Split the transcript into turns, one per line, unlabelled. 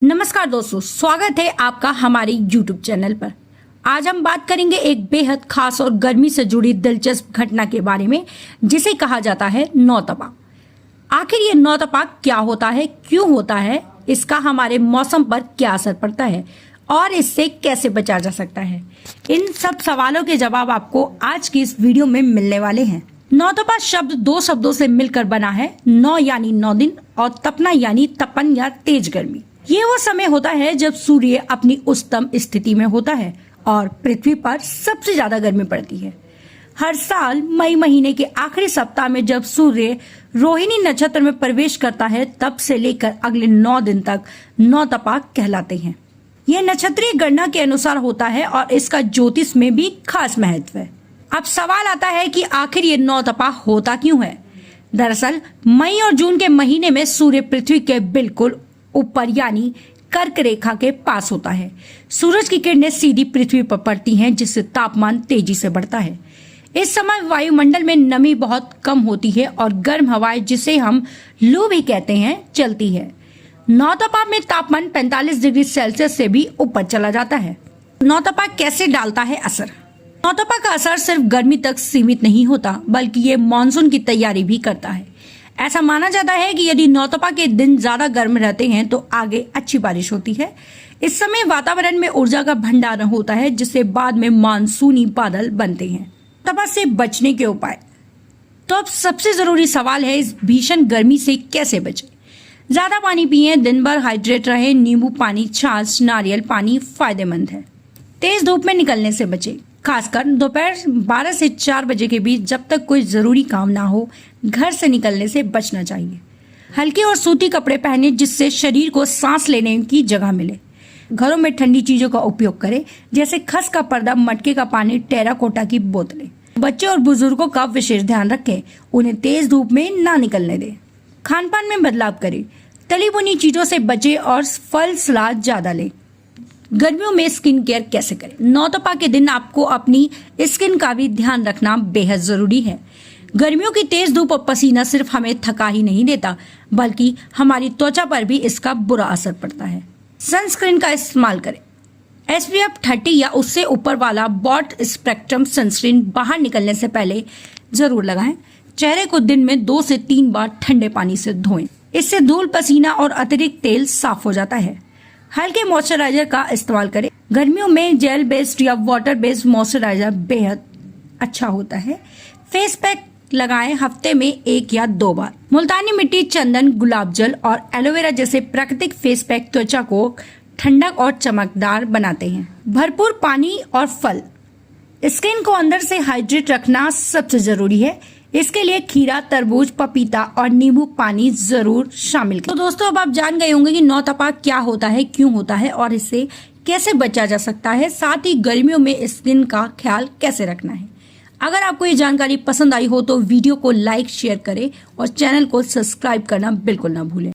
नमस्कार दोस्तों, स्वागत है आपका हमारे YouTube चैनल पर। आज हम बात करेंगे एक बेहद खास और गर्मी से जुड़ी दिलचस्प घटना के बारे में, जिसे कहा जाता है नौतपा। आखिर ये नौतपा क्या होता है, क्यों होता है, इसका हमारे मौसम पर क्या असर पड़ता है और इससे कैसे बचा जा सकता है, इन सब सवालों के जवाब आपको आज की इस वीडियो में मिलने वाले हैं। नौतपा शब्द दो शब्दों से मिलकर बना है। नौ यानी 9 दिन और तपना यानी तपन या तेज गर्मी। ये वो समय होता है जब सूर्य अपनी उच्चतम स्थिति में होता है और पृथ्वी पर सबसे ज्यादा गर्मी पड़ती है। हर साल मई महीने के आखिरी सप्ताह में जब सूर्य रोहिणी नक्षत्र में प्रवेश करता है, तब से लेकर अगले 9 दिन तक नौतपा कहलाते हैं। यह नक्षत्रीय गणना के अनुसार होता है और इसका ज्योतिष में भी खास महत्व है। अब सवाल आता है कि आखिर ये नौतपा होता क्यों है। दरअसल मई और जून के महीने में सूर्य पृथ्वी के बिल्कुल ऊपर यानी कर्क रेखा के पास होता है। सूरज की किरणें सीधी पृथ्वी पर पड़ती हैं, जिससे तापमान तेजी से बढ़ता है। इस समय वायुमंडल में नमी बहुत कम होती है और गर्म हवाएं, जिसे हम लू भी कहते हैं, चलती है। नौतपा में तापमान 45 डिग्री सेल्सियस से भी ऊपर चला जाता है। नौतपा कैसे डालता है असर। नौतपा का असर सिर्फ गर्मी तक सीमित नहीं होता, बल्कि ये मानसून की तैयारी भी करता है। ऐसा माना जाता है कि यदि नौतपा के दिन ज्यादा गर्म रहते हैं तो आगे अच्छी बारिश होती है। इस समय वातावरण में ऊर्जा का भंडारण होता है, जिससे बाद में मानसूनी बादल बनते हैं। नौतपा से बचने के उपाय। तो अब सबसे जरूरी सवाल है, इस भीषण गर्मी से कैसे बचें। ज्यादा पानी पिए, दिन भर हाइड्रेट रहे। नींबू पानी, छाछ, नारियल पानी फायदेमंद है। तेज धूप में निकलने से बचें, खासकर दोपहर 12 से 4 बजे के बीच। जब तक कोई जरूरी काम ना हो, घर से निकलने से बचना चाहिए। हल्के और सूती कपड़े पहने, जिससे शरीर को सांस लेने की जगह मिले। घरों में ठंडी चीजों का उपयोग करें, जैसे खस का पर्दा, मटके का पानी, टेराकोटा की बोतलें। बच्चे और बुजुर्गों का विशेष ध्यान रखें, उन्हें तेज धूप में ना निकलने दें। खान पान में बदलाव करें, तली भुनी चीजों से बचें और फल सलाद ज्यादा लें। गर्मियों में स्किन केयर कैसे करें। नौतपा के दिन आपको अपनी स्किन का भी ध्यान रखना बेहद जरूरी है। गर्मियों की तेज धूप और पसीना सिर्फ हमें थका ही नहीं देता, बल्कि हमारी त्वचा पर भी इसका बुरा असर पड़ता है। सनस्क्रीन का इस्तेमाल करें। SPF 30 या उससे ऊपर वाला ब्रॉड स्पेक्ट्रम सनस्क्रीन बाहर निकलने से पहले जरूर लगाएं। चेहरे को दिन में 2 से 3 बार ठंडे पानी से धोएं। इससे धूल, पसीना और अतिरिक्त तेल साफ हो जाता है। हल्के मॉइस्चराइजर का इस्तेमाल करें। गर्मियों में जेल बेस्ड या वाटर बेस्ड मॉइस्चराइजर बेहद अच्छा होता है। फेस पैक लगाएं हफ्ते में 1 या 2 बार। मुल्तानी मिट्टी, चंदन, गुलाब जल और एलोवेरा जैसे प्राकृतिक फेस पैक त्वचा को ठंडक और चमकदार बनाते हैं। भरपूर पानी और फल। स्किन को अंदर से हाइड्रेट रखना सबसे जरूरी है। इसके लिए खीरा, तरबूज, पपीता और नींबू पानी जरूर शामिल करें। तो दोस्तों, अब आप जान गए होंगे कि नौतपा क्या होता है, क्यों होता है और इससे कैसे बचा जा सकता है। साथ ही गर्मियों में स्किन का ख्याल कैसे रखना है। अगर आपको ये जानकारी पसंद आई हो तो वीडियो को लाइक, शेयर करें और चैनल को सब्सक्राइब करना बिल्कुल ना भूलें।